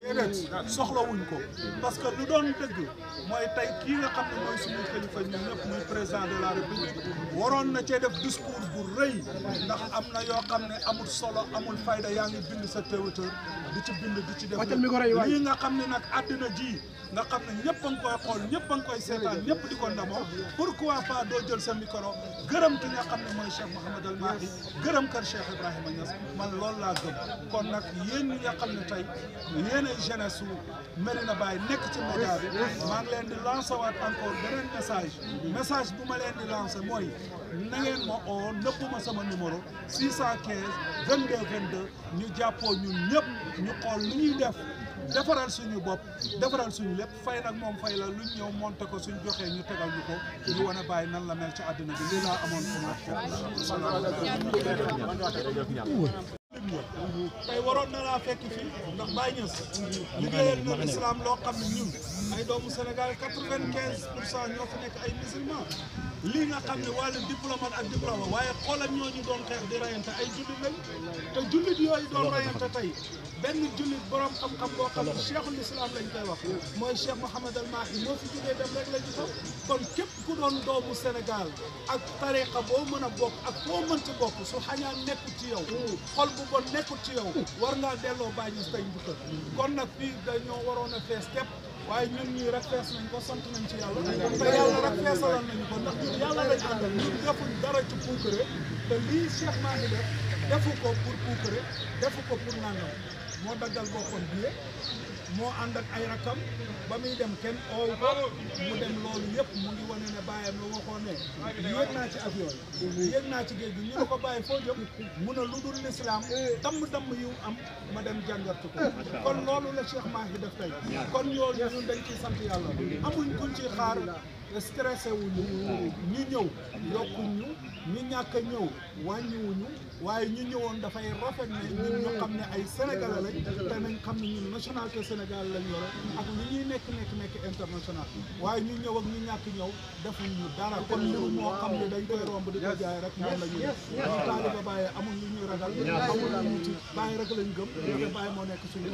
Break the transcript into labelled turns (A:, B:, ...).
A: déedéet soxlawuñ ko parce que lu doon dëgg mooy tey kii nga xam ne mooy suñu kilifa ñun ñëpp muy président de la république waroon na cee def discours bu rëy ndax am na yoo xam ne amul solo amul fayda yaa ngi bind sa Twitter di ci bind di ci def lii nga xam ne nag àddina ji nga xam ne ñëpp a ngi koy xool ñëpp a ngi koy seetaan ñëpp di ko ndamoo pourquoi pas doo jël sa micro gërëm ki nga xam ne mooy Cheikh Mouhamadoul Mahi gërëm kër Cheikh Ibrahima Niass man loolu laa gëm kon nag yéen ñi nga xam ne tey yéenay jeunesse su Medina Baye nekk ci média bi maa ngi leen di lancé waat encore beneen message bu ma leen di lancé mooy na ngeen ma oo nëppuma sama numéro 615 22 22 ñu jàppoo ñun ñëpp ñu xool lu ñuy def defaral suñu bopp defaral suñu lépp fay nag moom fay la luñ ñëw monté ko suñ joxee ñu tegal ñu ko ñu wan a bàyyi nan la mel ci àddina bi lii laa amoon pour tey waroon na laa fekk fii ndax Baye Niass liggéeyal na islam loo xam ne ñun ay doomu Sénégal 95% ñoo fi nekk ay musulman lii nga xam ne wàllu diplomate ak diplôme waaye xoolal ñooñu doon xeex di rayante ay jullit lañ te jullit yooyu doon rayante tey benn jullit borom xam-xam boo xam ne cheikhul islam lañ koy wax mooy Cheikh Mouhamadoul Mahi moo fi jógee dem rek la ñu ko kon képp ku doon doomu Sénégal ak tariqa boo mën a bokk ak foo mënti bokk su xañaan nekkul ci yow xol bu bon nekkul ci yow war ngaa delloo Baye Niass tey njukkal kon nag fii dañoo waroon a fees képp waaye ñun ñii rek fees nañ ko sant nañ ci yàlla te yàlla rek feesalal nañu ko ndax ñun yàlla lañ àndal ñun defuñ dara ci puukare te lii Cheikh Mahi def defu ko pour puukare defu ko pour nangam moo daggal boppam biye moo ànd ak ay rakam ba muy dem kenn oow ko mu dem loolu yëpp mu ngi wane ne bàyyam la waxoon ne yéeg naa ci avion yéeg naa ci géej gi ñu ne ko bàyyi foo jëm mu ne lu dul l'islam damm yu am ma dem jàngatu ko kon loolu la Cheikh Mahi def tey kon ñooñu ñun dañ ciy sant yàlla amuñ kuñ ci xaar stressé wuñu ñu ñëw yokkuñ ñu ñàkk a ñëw wàññiwuñu waaye ñu ñëwoon dafay rafet ne ñun ñu xam ne ay sénégalais lañ te nañ xam ne ñun nationalité Sénégal lañ yore ak li ñuy nekk international waaye ñu ñëw ak ñu ñàkk ñëw defuñ ñu dara kon mbir moo xam ne dañ koy romb di ko jaay rek moom la ñuy def ñu taaliba Baye amul lu ñuy ragal amul lu ñuy ci Baye rek lañ gëm te Baye moo nekk suñu